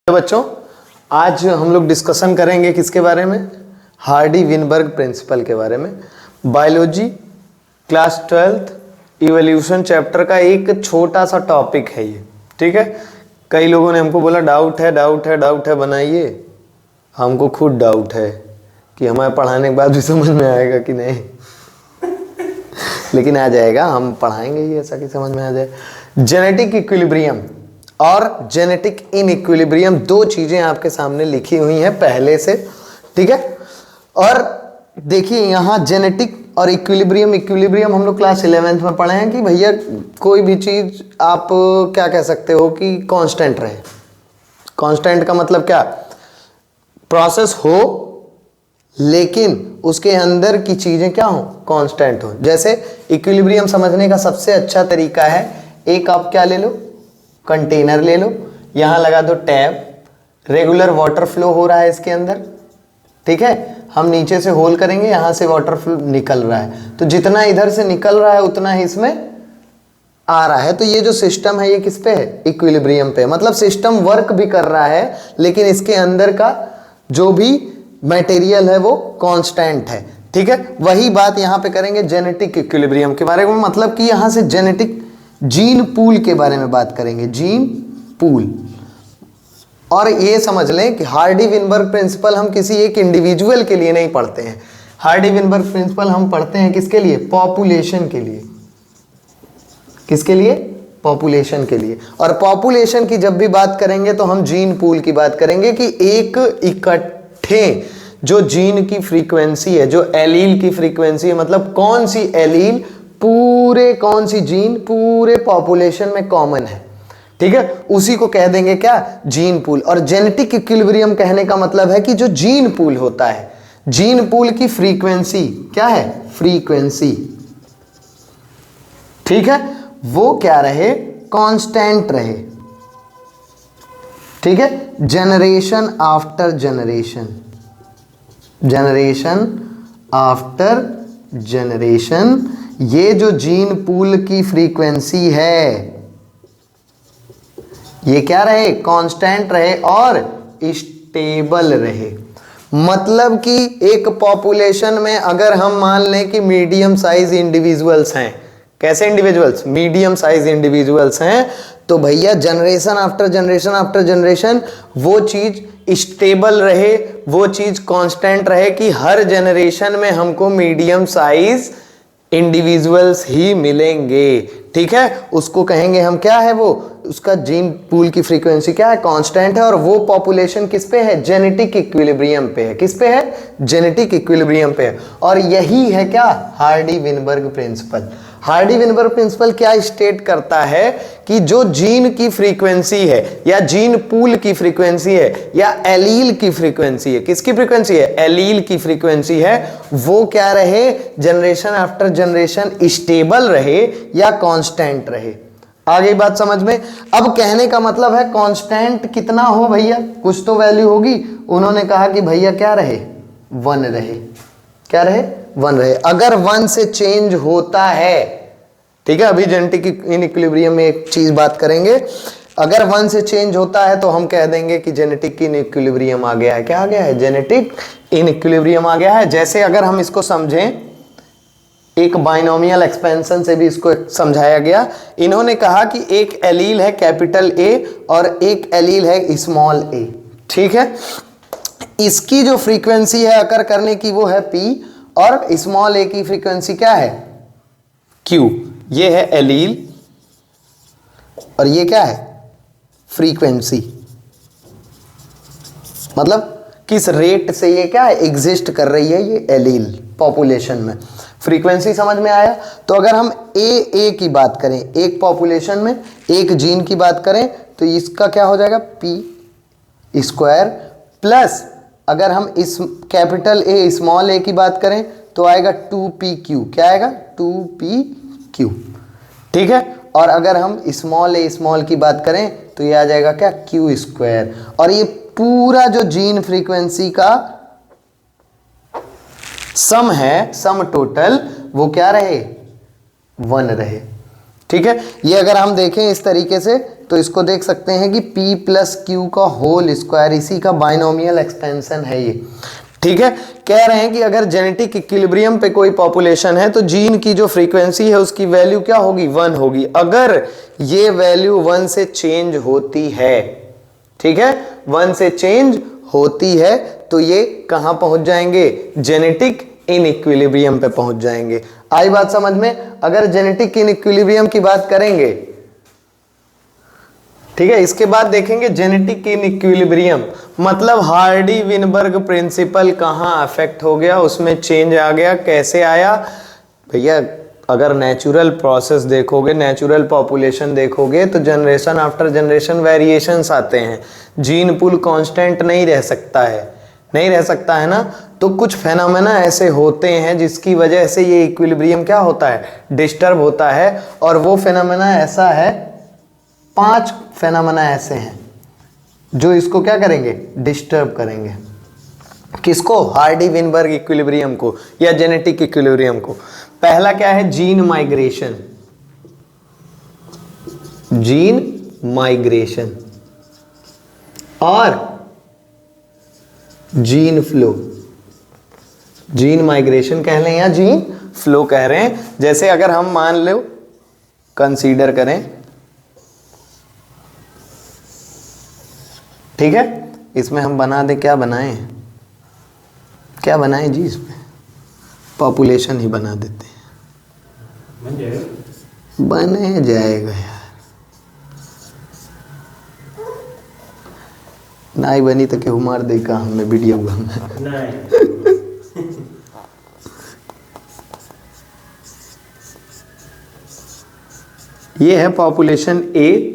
तो बच्चों आज हम लोग डिस्कशन करेंगे किसके बारे में, हार्डी-विनबर्ग प्रिंसिपल के बारे में। Biology class 12th evolution chapter का एक छोटा सा टॉपिक है ये, ठीक है। कई लोगों ने हमको बोला डाउट है बनाइए। हमको खुद डाउट है कि हमारे पढ़ाने के बाद भी समझ में आएगा कि नहीं लेकिन आ जाएगा, हम पढ़ाएंगे ही ऐसा कि समझ में आ जाए। जेनेटिक इक्विलिब्रियम और जेनेटिक इनइक्विलिब्रियम दो चीजें आपके सामने लिखी हुई हैं पहले से, ठीक है। और देखिए यहाँ जेनेटिक और इक्विलिब्रियम हम लोग क्लास 11th में पढ़े हैं कि भैया कोई भी चीज आप क्या कह सकते हो कि कांस्टेंट रहे। कांस्टेंट का मतलब क्या, प्रोसेस हो लेकिन उसके अंदर की चीजें क्या हो, कांस्टेंट हो। जैसे इक्विलिब्रियम समझने का सबसे अच्छा तरीका है, एक आप क्या ले लो, कंटेनर ले लो, यहां लगा दो टैप, रेगुलर वाटर फ्लो हो रहा है इसके अंदर, ठीक है। हम नीचे से होल करेंगे, यहां से वाटर फ्लो निकल रहा है, तो जितना इधर से निकल रहा है उतना ही इसमें आ रहा है। तो ये जो सिस्टम है ये किस पे है, इक्विलिब्रियम पे। मतलब सिस्टम वर्क भी कर रहा है लेकिन इसके अंदर का जो भी मटेरियल है वो कांस्टेंट है, ठीक है। वही बात यहां पे करेंगे जेनेटिक इक्विलिब्रियम के बारे में। मतलब कि यहां से जेनेटिक जीन पूल के बारे में बात करेंगे, जीन पूल। और ये समझ लें कि हार्डी-विनबर्ग प्रिंसिपल हम किसी एक इंडिविजुअल के लिए नहीं पढ़ते हैं। हार्डी-विनबर्ग प्रिंसिपल हम पढ़ते हैं किसके लिए, पॉपुलेशन के लिए। किसके लिए, पॉपुलेशन के लिए। और पॉपुलेशन की जब भी बात करेंगे तो हम जीन पूल की बात करेंगे कि एक इकट्ठे जो जीन की फ्रीक्वेंसी है, जो एलील की फ्रीक्वेंसी है, मतलब कौन सी एलील पूरे, कौन सी जीन पूरे पॉपुलेशन में कॉमन है, ठीक है, उसी को कह देंगे क्या, जीन पूल। और जेनेटिक इक्विलिब्रियम कहने का मतलब है कि जो जीन पूल होता है, जीन पूल की फ्रीक्वेंसी क्या है, फ्रीक्वेंसी, ठीक है, वो क्या रहे, कांस्टेंट रहे, ठीक है। Generation after generation, generation after generation, ये जो जीन पूल की फ्रीक्वेंसी है ये क्या रहे, कांस्टेंट रहे और स्टेबल रहे। मतलब कि एक पॉपुलेशन में अगर हम मान लें कि मीडियम साइज इंडिविजुअल्स हैं, कैसे इंडिविजुअल्स, मीडियम साइज इंडिविजुअल्स हैं, तो भैया generation after generation after generation वो चीज स्टेबल रहे, वो चीज कांस्टेंट रहे कि हर जनरेशन में हमको मीडियम साइज इंडिविजुअल्स ही मिलेंगे, ठीक है। उसको कहेंगे हम क्या है, वो उसका जीन पूल की फ्रीक्वेंसी क्या है, कांस्टेंट है। और वो पॉपुलेशन किस पे है, जेनेटिक इक्विलिब्रियम पे है। किस पे है, जेनेटिक इक्विलिब्रियम पे है। और यही है क्या, हार्डी-विनबर्ग प्रिंसिपल। हार्डी-विनबर्ग प्रिंसिपल क्या स्टेट करता है कि जो जीन की फ्रीक्वेंसी है या जीन पूल की फ्रीक्वेंसी है या एलील की फ्रीक्वेंसी है, किसकी फ्रीक्वेंसी है, एलील की फ्रीक्वेंसी है, वो क्या रहे, जनरेशन आफ्टर जनरेशन स्टेबल रहे या कांस्टेंट रहे। आ गई बात समझ में। अब कहने का मतलब है कांस्टेंट कितना हो भैया, कुछ तो वैल्यू होगी। उन्होंने कहा कि भैया क्या रहे, 1 रहे। क्या रहे, 1 रहे। अगर 1 से चेंज होता है, ठीक है, अभी जेनेटिक इनइक्विलिब्रियम में एक चीज बात करेंगे, अगर 1 से चेंज होता है तो हम कह देंगे कि जेनेटिक इनइक्विलिब्रियम आ गया है। क्या आ गया है, जेनेटिक इनइक्विलिब्रियम आ गया है। जैसे अगर हम इसको समझें, एक बाइनोमियल एक्सपेंशन से भी इसको समझाया गया। इन्होंने कहा कि एक एलील है कैपिटल ए और एक एलील है स्मॉल ए, ठीक है। इसकी जो फ्रीक्वेंसी है अकर करने की वो है P और स्मॉल ए की फ्रीक्वेंसी क्या है, Q। ये है एलील और ये क्या है, फ्रीक्वेंसी। मतलब किस रेट से ये क्या है, एग्जिस्ट कर रही है ये एलील पॉपुलेशन में। फ्रीक्वेंसी समझ में आया। तो अगर हम ए की बात करें, एक पॉपुलेशन में एक जीन की बात करें तो इसका क्या हो जाएगा, P² प्लस अगर हम इस कैपिटल ए स्मॉल ए की बात करें तो आएगा 2PQ। क्या आएगा, 2PQ, ठीक है। और अगर हम स्मॉल ए स्मॉल की बात करें तो ये आ जाएगा क्या, Q²। और ये पूरा जो जीन फ्रीक्वेंसी का सम है, सम टोटल, वो क्या रहे, 1 रहे, ठीक है। ये अगर हम देखें इस तरीके से तो इसको देख सकते हैं कि p प्लस क्यू का होल स्क्वायर, इसी का बाइनोमियल एक्सपेंशन है ये। ठीक है, कह रहे हैं कि अगर जेनेटिक इक्विलिब्रियम पे कोई पॉपुलेशन है तो जीन की जो फ्रीक्वेंसी है उसकी वैल्यू क्या होगी, 1 होगी। अगर ये वैल्यू 1 से चेंज होती है, ठीक है, 1 से चेंज होती है तो ये कहां पहुंच जाएंगे, जेनेटिक इनइक्विलिब्रियम पे पहुंच जाएंगे। आई बात समझ में? अगर जेनेटिक इनइक्विलिब्रियम की बात करेंगे, ठीक है, इसके बाद देखेंगे जेनेटिक इनइक्विलिब्रियम मतलब हार्डी विनबर्ग प्रिंसिपल कहां अफेक्ट हो गया, उसमें चेंज आ गया। कैसे आया भैया? अगर नेचुरल प्रोसेस देखोगे, नेचुरल पॉपुलेशन देखोगे तो जनरेशन आफ्टर जनरेशन वेरिएशंस आते हैं, जीन पूल कांस्टेंट नहीं रह सकता है, नहीं रह सकता है ना। तो कुछ फेनोमेना ऐसे होते हैं जिसकी वजह से ये इक्विलिब्रियम क्या होता है, डिस्टर्ब होता है। और वो फेनोमेना ऐसा है, 5 फेनोमेना ऐसे हैं जो इसको क्या करेंगे, डिस्टर्ब करेंगे। किसको? हार्डी विनबर्ग इक्विलिब्रियम को या जेनेटिक इक्विलिब्रियम को। पहला क्या है, जीन माइग्रेशन, जीन माइग्रेशन और जीन फ्लो। जीन माइग्रेशन कह लें या जीन फ्लो कह रहे हैं। जैसे अगर हम मान लो, कंसीडर करें, ठीक है, इसमें हम बना दें, क्या बनाएं, क्या बनाएं जी, इसमें पॉपुलेशन ही बना देते हैं, बने जाएगा यार। नाई बनी तो केहू मार देगा हमें वीडियो में। ये है पॉपुलेशन ए,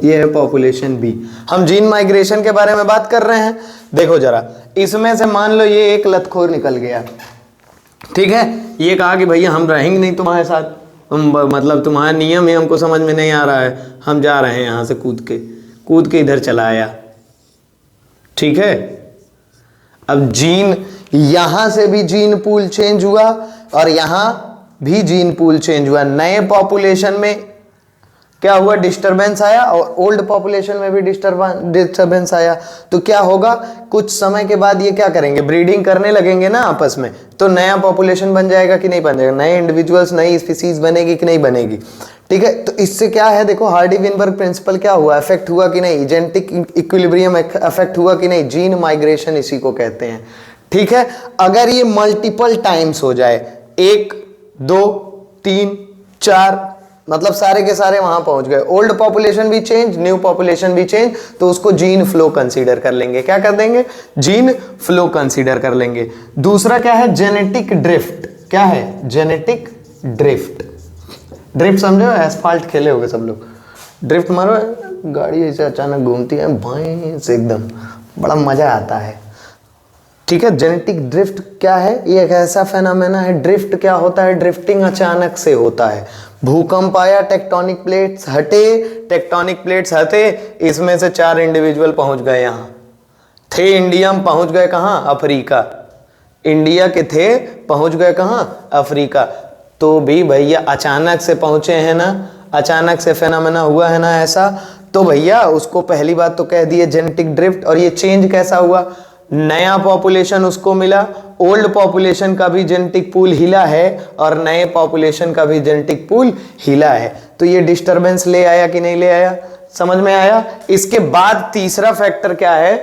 ये है पॉपुलेशन बी। हम जीन माइग्रेशन के बारे में बात कर रहे हैं। देखो जरा, इसमें से मान लो ये एक लतखोर निकल गया, ठीक है, ये कहा कि भैया हम रहेंगे नहीं तुम्हारे साथ, मतलब तुम्हारा नियम ही हमको समझ में नहीं आ रहा है, हम जा रहे हैं यहाँ से कूद के इधर चला आया। ठीक है, अब जीन, यहां से भी जीन पूल चेंज हुआ और यहां भी जीन पूल चेंज हुआ। नए पॉपुलेशन में क्या हुआ, डिस्टरबेंस आया, और ओल्ड पॉपुलेशन में भी डिस्टरबेंस आया। तो क्या होगा, कुछ समय के बाद ये क्या करेंगे, ब्रीडिंग करने लगेंगे ना आपस में, तो नया पॉपुलेशन बन जाएगा कि नहीं बन जाएगा, नए इंडिविजुअल्स, नई स्पीसीज बनेगी कि नहीं बनेगी। ठीक है, तो इससे क्या है, देखो हार्डी विनबर्ग प्रिंसिपल क्या हुआ, इफेक्ट हुआ कि नहीं, जेनेटिक इक्विलिब्रियम इफेक्ट हुआ कि नहीं, जीन माइग्रेशन इसी को कहते हैं। ठीक है, अगर ये मल्टीपल टाइम्स हो जाए, 1 2 3 4, मतलब सारे के सारे वहां पहुंच गए, ओल्ड पॉपुलेशन भी चेंज, न्यू पॉपुलेशन भी चेंज, तो उसको जीन फ्लो कंसीडर कर लेंगे। क्या कर देंगे, जीन फ्लो कंसीडर कर लेंगे। दूसरा क्या है, जेनेटिक ड्रिफ्ट। क्या है, जेनेटिक ड्रिफ्ट। ड्रिफ्ट समझो, एसफाल्ट खेले होगे सब लोग, ड्रिफ्ट मारो, गाड़ी ऐसे अचानक घूमती है भाई से, एकदम बड़ा मजा आता है। ठीक है, जेनेटिक ड्रिफ्ट क्या है, ये एक ऐसा फेनोमेना है। ड्रिफ्ट क्या होता है, ड्रिफ्टिंग अचानक से होता है। भूकंप आया, टेक्टोनिक प्लेट्स हटे, इसमें से 4 इंडिविजुअल पहुंच गए, यहाँ थे इंडिया में, पहुंच गए कहाँ, अफ्रीका। इंडिया के थे, पहुंच गए कहाँ, अफ्रीका। तो भी भैया अचानक से पहुंचे हैं ना, अचानक से फेनोमेना हुआ है ना ऐसा, तो भैया उसको पहली बात तो कह दिए जेनेटिक ड्रिफ्ट। और ये चेंज कैसा हुआ, नया पॉपुलेशन उसको मिला, ओल्ड पॉपुलेशन का भी जेनेटिक पूल हिला है और नए पॉपुलेशन का भी जेनेटिक पूल हिला है। तो ये डिस्टरबेंस ले आया कि नहीं ले आया, समझ में आया। इसके बाद तीसरा फैक्टर क्या है,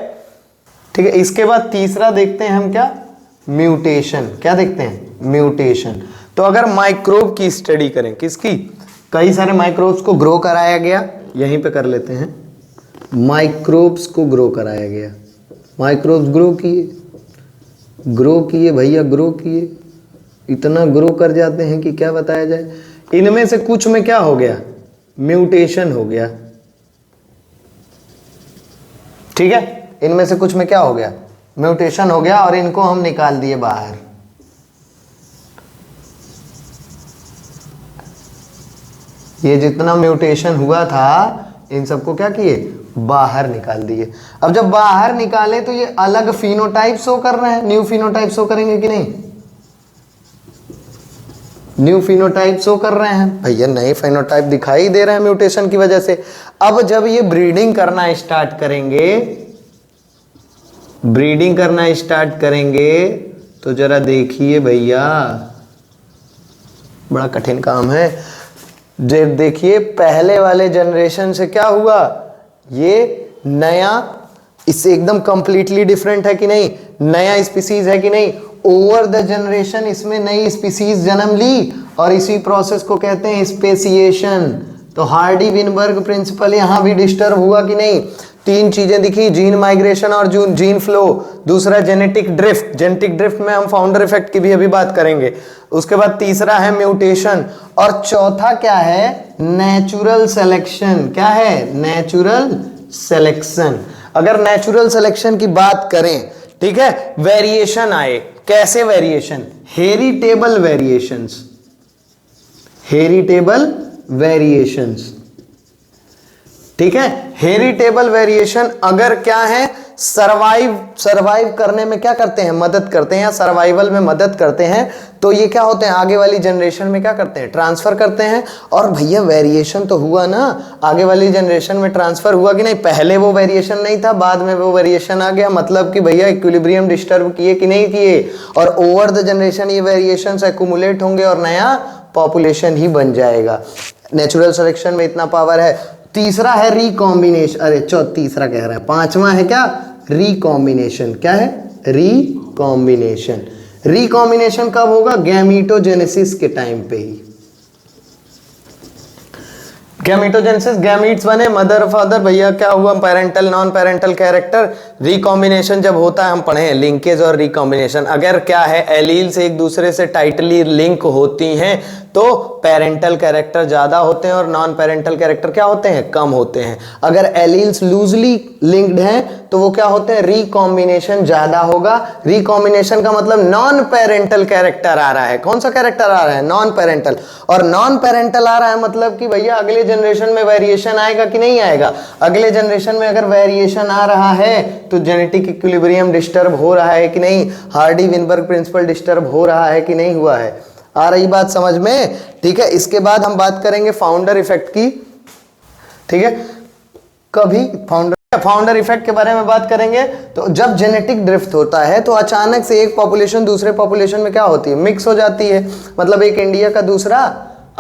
ठीक है, इसके बाद तीसरा देखते हैं हम क्या, म्यूटेशन। क्या देखते हैं, म्यूटेशन। तो अगर माइक्रोब की स्टडी करें, किसकी, कई सारे माइक्रोब्स को ग्रो कराया गया, यहीं पे कर लेते हैं, माइक्रोब्स को ग्रो कराया गया, माइक्रोब्स ग्रो किए भैया, ग्रो किए, इतना ग्रो कर जाते हैं कि क्या बताया जाए। इनमें से कुछ में क्या हो गया, म्यूटेशन हो गया। ठीक है, इनमें से कुछ में क्या हो गया, म्यूटेशन हो गया, और इनको हम निकाल दिए बाहर। ये जितना म्यूटेशन हुआ था, इन सबको क्या किए, बाहर निकाल दिए। अब जब बाहर निकाले तो ये अलग फिनोटाइप शो कर रहे हैं, न्यू फिनोटाइप शो करेंगे कि नहीं? न्यू फिनोटाइप शो कर रहे हैं भैया, नए फिनोटाइप दिखाई दे रहे हैं म्यूटेशन की वजह से। अब जब ये ब्रीडिंग करना स्टार्ट करेंगे, ब्रीडिंग करना स्टार्ट करेंगे तो जरा देखिए भैया, बड़ा कठिन काम है। देखिए पहले वाले जनरेशन से क्या हुआ, ये नया इससे एकदम कंप्लीटली डिफरेंट है कि नहीं, नया स्पीसीज है कि नहीं। ओवर द जनरेशन इसमें नई स्पीसीज जन्म ली और इसी प्रोसेस को कहते हैं स्पेसिएशन। तो हार्डी विनबर्ग प्रिंसिपल यहां भी डिस्टर्ब हुआ कि नहीं। तीन चीजें दिखी, जीन माइग्रेशन और जीन फ्लो, दूसरा जेनेटिक ड्रिफ्ट, जेनेटिक ड्रिफ्ट में हम फाउंडर इफेक्ट की भी अभी बात करेंगे। उसके बाद तीसरा है म्यूटेशन और चौथा क्या है, नेचुरल सिलेक्शन। क्या है, नेचुरल सिलेक्शन। अगर नेचुरल सिलेक्शन की बात करें, ठीक है, वेरिएशन आए, कैसे variation, heritable variations, heritable variations, ठीक है। हेरिटेबल वेरिएशन अगर क्या है, सरवाइव करने में क्या करते हैं, मदद करते हैं, या सर्वाइवल में मदद करते हैं, तो ये क्या होते हैं, आगे वाली जनरेशन में क्या करते हैं, ट्रांसफर करते हैं। और भैया वेरिएशन तो हुआ ना, आगे वाली जनरेशन में ट्रांसफर हुआ कि नहीं, पहले वो वेरिएशन नहीं था, बाद में वो वेरिएशन आ गया, मतलब कि भैया इक्विलिब्रियम डिस्टर्ब किए कि नहीं किए, और ओवर द जनरेशन ये वेरिएशंस एक्युमुलेट होंगे और नया पॉपुलेशन ही बन जाएगा। नेचुरल सिलेक्शन में इतना पावर है। तीसरा है रिकॉम्बिनेशन, अरे तीसरा कह रहा है, पांचवा है क्या, रिकॉम्बिनेशन। क्या है, रिकॉम्बिनेशन। रिकॉम्बिनेशन कब होगा, गैमीटोजेनेसिस के टाइम पे ही। गैमीटोजेनेसिस, गैमीट्स बने, मदर फादर, भैया क्या हुआ, parental non parental character. Recombination जब होता है, हम पढ़े हैं लिंकेज और रिकॉम्बिनेशन, अगर क्या है एलील्स एक दूसरे से टाइटली लिंक होती हैं तो पेरेंटल कैरेक्टर ज्यादा होते हैं और नॉन पेरेंटल कैरेक्टर क्या होते हैं, कम होते हैं। अगर एलील्स लूजली लिंक्ड हैं तो वो क्या होते हैं, रिकॉम्बिनेशन ज्यादा होगा। रिकॉम्बिनेशन का मतलब नॉन पेरेंटल कैरेक्टर आ रहा है। कौन सा कैरेक्टर आ रहा है, नॉन पेरेंटल। और नॉन पेरेंटल आ रहा है मतलब कि भैया अगले जनरेशन में वेरिएशन आएगा कि नहीं आएगा। अगले जनरेशन में अगर वेरिएशन आ रहा है तो जेनेटिक इक्विलिब्रियम डिस्टर्ब हो रहा है कि नहीं, हार्डी विनबर्ग प्रिंसिपल डिस्टर्ब हो रहा है कि नहीं हुआ है। आ रही बात समझ में, ठीक है। इसके बाद हम बात करेंगे फाउंडर इफेक्ट की, ठीक है। कभी फाउंडर इफेक्ट के बारे में बात करेंगे तो जब जेनेटिक ड्रिफ्ट होता है तो अचानक से एक पॉपुलेशन दूसरे पॉपुलेशन में क्या होती है, मिक्स हो जाती है। मतलब एक इंडिया का दूसरा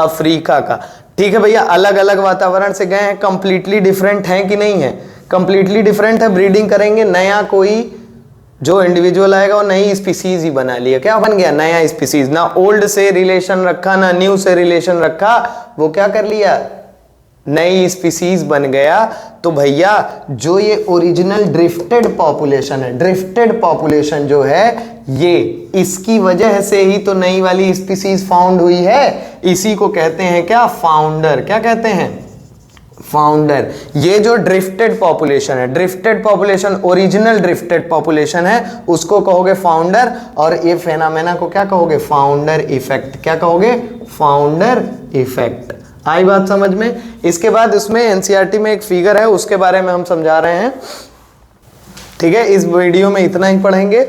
अफ्रीका का, ठीक है भैया, अलग अलग वातावरण से गए हैं, कंप्लीटली डिफरेंट हैं कि नहीं है, कंप्लीटली डिफरेंट है। ब्रीडिंग करेंगे, नया कोई जो इंडिविजुअल आएगा वो नई स्पीसीज ही बना लिया, क्या बन गया, नया स्पीसीज। ना ओल्ड से रिलेशन रखा ना न्यू से रिलेशन रखा, वो क्या कर लिया, नई स्पीसीज बन गया। तो भैया जो ये ओरिजिनल ड्रिफ्टेड पॉपुलेशन है, ड्रिफ्टेड पॉपुलेशन जो है ये, इसकी वजह से ही तो नई वाली स्पीसीज फाउंड हुई है। इसी को कहते हैं क्या, फाउंडर। क्या कहते हैं, फाउंडर। ये जो ड्रिफ्टेड पॉपुलेशन है, drifted population, original drifted population है, उसको कहोगे फाउंडर। और ये फेनामेना को क्या कहोगे, फाउंडर इफेक्ट। क्या कहोगे, फाउंडर इफेक्ट। आई बात समझ में। इसके बाद उसमें एनसीईआरटी में एक फिगर है, उसके बारे में हम समझा रहे हैं, ठीक है। इस वीडियो में इतना ही पढ़ेंगे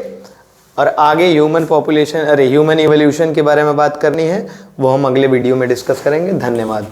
और आगे ह्यूमन पॉपुलेशन, ह्यूमन इवोल्यूशन के बारे में बात करनी है, वो हम अगले वीडियो में डिस्कस करेंगे। धन्यवाद।